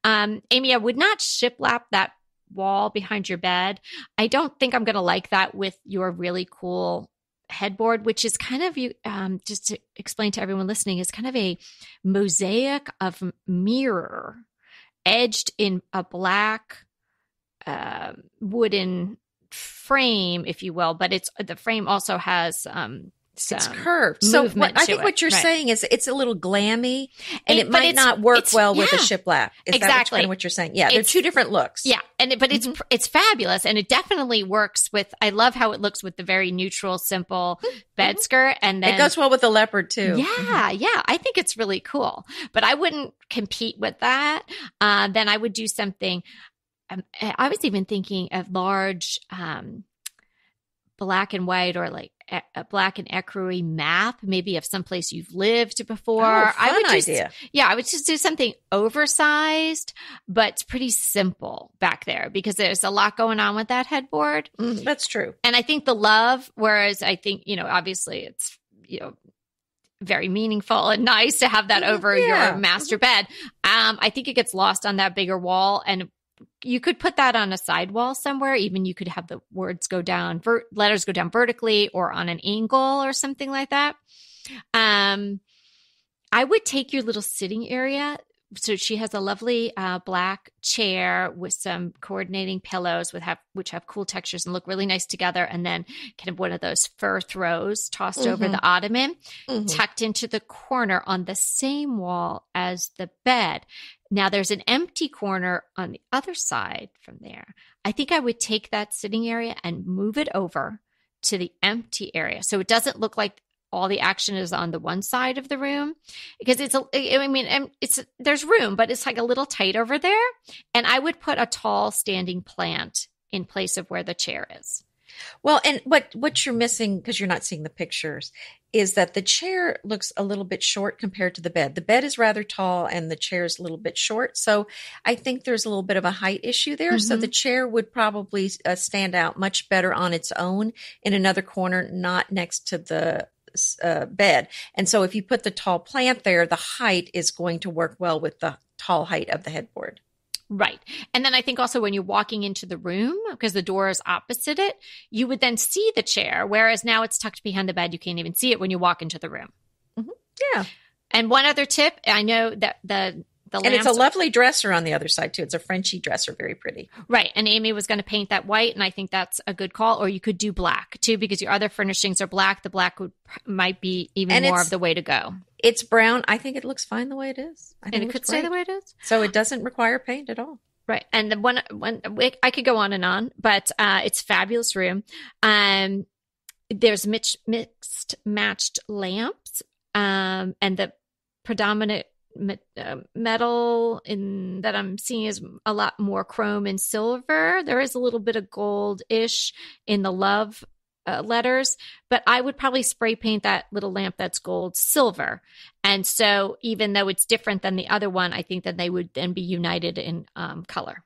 Amy, I would not shiplap that wall behind your bed. I don't think I'm going to like that with your really cool headboard, which is kind of, just to explain to everyone listening, is kind of a mosaic of mirror edged in a black wooden frame, if you will, but the frame also has it's curved. So I think what you're saying is it's a little glammy, and it might not work well with a shiplap. Is exactly that kind of what you're saying? Yeah, they're two different looks. Yeah, but it's fabulous, and it definitely works with. I love how it looks with the very neutral, simple bed skirt, and then it goes well with the leopard too. Yeah, yeah, I think it's really cool. But I wouldn't compete with that. Then I would do something. I was even thinking of large black and white, or like a black and ecru map, maybe of someplace you've lived before. Idea. Yeah, I would just do something oversized, but pretty simple back there, because there's a lot going on with that headboard. That's true. And I think the love, whereas I think, obviously it's, very meaningful and nice to have that over your master bed. I think it gets lost on that bigger wall, and you could put that on a side wall somewhere. Even you could have the words go down, letters go down vertically or on an angle or something like that. I would take your little sitting area. So she has a lovely black chair with some coordinating pillows which have cool textures and look really nice together. And then kind of one of those fur throws tossed over the ottoman, tucked into the corner on the same wall as the bed. Now there's an empty corner on the other side from there. I think I would take that sitting area and move it over to the empty area, so it doesn't look like all the action is on the one side of the room, because there's room, but it's like a little tight over there. And I would put a tall standing plant in place of where the chair is. Well, and what you're missing, because you're not seeing the pictures, is that the chair looks a little bit short compared to the bed. The bed is rather tall and the chair is a little bit short. So I think there's a little bit of a height issue there. So the chair would probably stand out much better on its own in another corner, not next to the bed. And so if you put the tall plant there, the height is going to work well with the tall height of the headboard. Right. And then I think also when you're walking into the room, because the door is opposite it, you would then see the chair, whereas now it's tucked behind the bed. You can't even see it when you walk into the room. Yeah. And one other tip, I know that the and it's a lovely dresser on the other side too. It's a Frenchy dresser, very pretty. Right. And Amy was going to paint that white, and I think that's a good call. Or you could do black too, because your other furnishings are black. The black might be even more of the way to go. It's brown. I think it looks fine the way it is. And it could stay the way it is. So it doesn't require paint at all. Right. And the one I could go on, but it's a fabulous room. There's mixed matched lamps, and the predominant metal that I'm seeing is a lot more chrome and silver. There is a little bit of gold-ish in the love letters, but I would probably spray paint that little lamp that's gold silver. And so even though it's different than the other one, I think that they would then be united in color.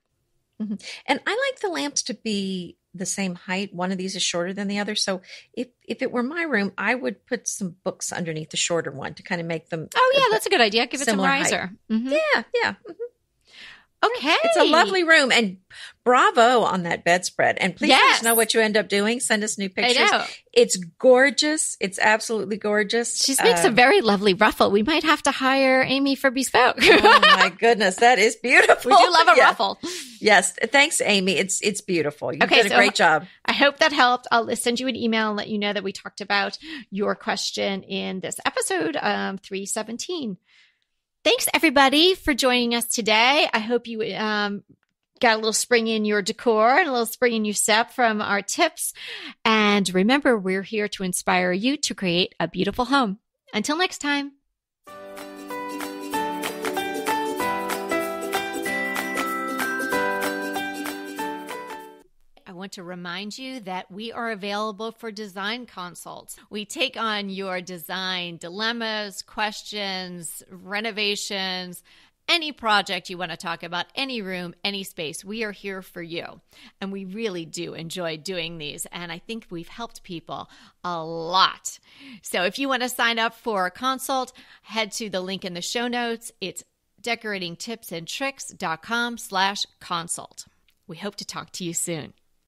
And I like the lamps to be the same height. One of these is shorter than the other. So if it were my room, I would put some books underneath the shorter one to kind of make them. Oh yeah, that's a good idea. Give it some riser. Yeah. Okay. It's a lovely room, and bravo on that bedspread. And please let us Yes. know what you end up doing. Send us new I pictures. know. It's gorgeous. It's absolutely gorgeous. She makes a very lovely ruffle. We might have to hire Amy for bespoke. Oh my goodness, that is beautiful. We do love a Yeah. ruffle. Yes. Thanks, Amy. It's beautiful. You Okay, did a so great job. I hope that helped. I'll send you an email and let you know that we talked about your question in this episode 317. Thanks, everybody, for joining us today. I hope you got a little spring in your decor and a little spring in your step from our tips. And remember, we're here to inspire you to create a beautiful home. Until next time. I want to remind you that we are available for design consults. We take on your design dilemmas, questions, renovations, any project you want to talk about, any room, any space. We are here for you. And we really do enjoy doing these. And I think we've helped people a lot. So if you want to sign up for a consult, head to the link in the show notes. It's decoratingtipsandtricks.com/consult. We hope to talk to you soon.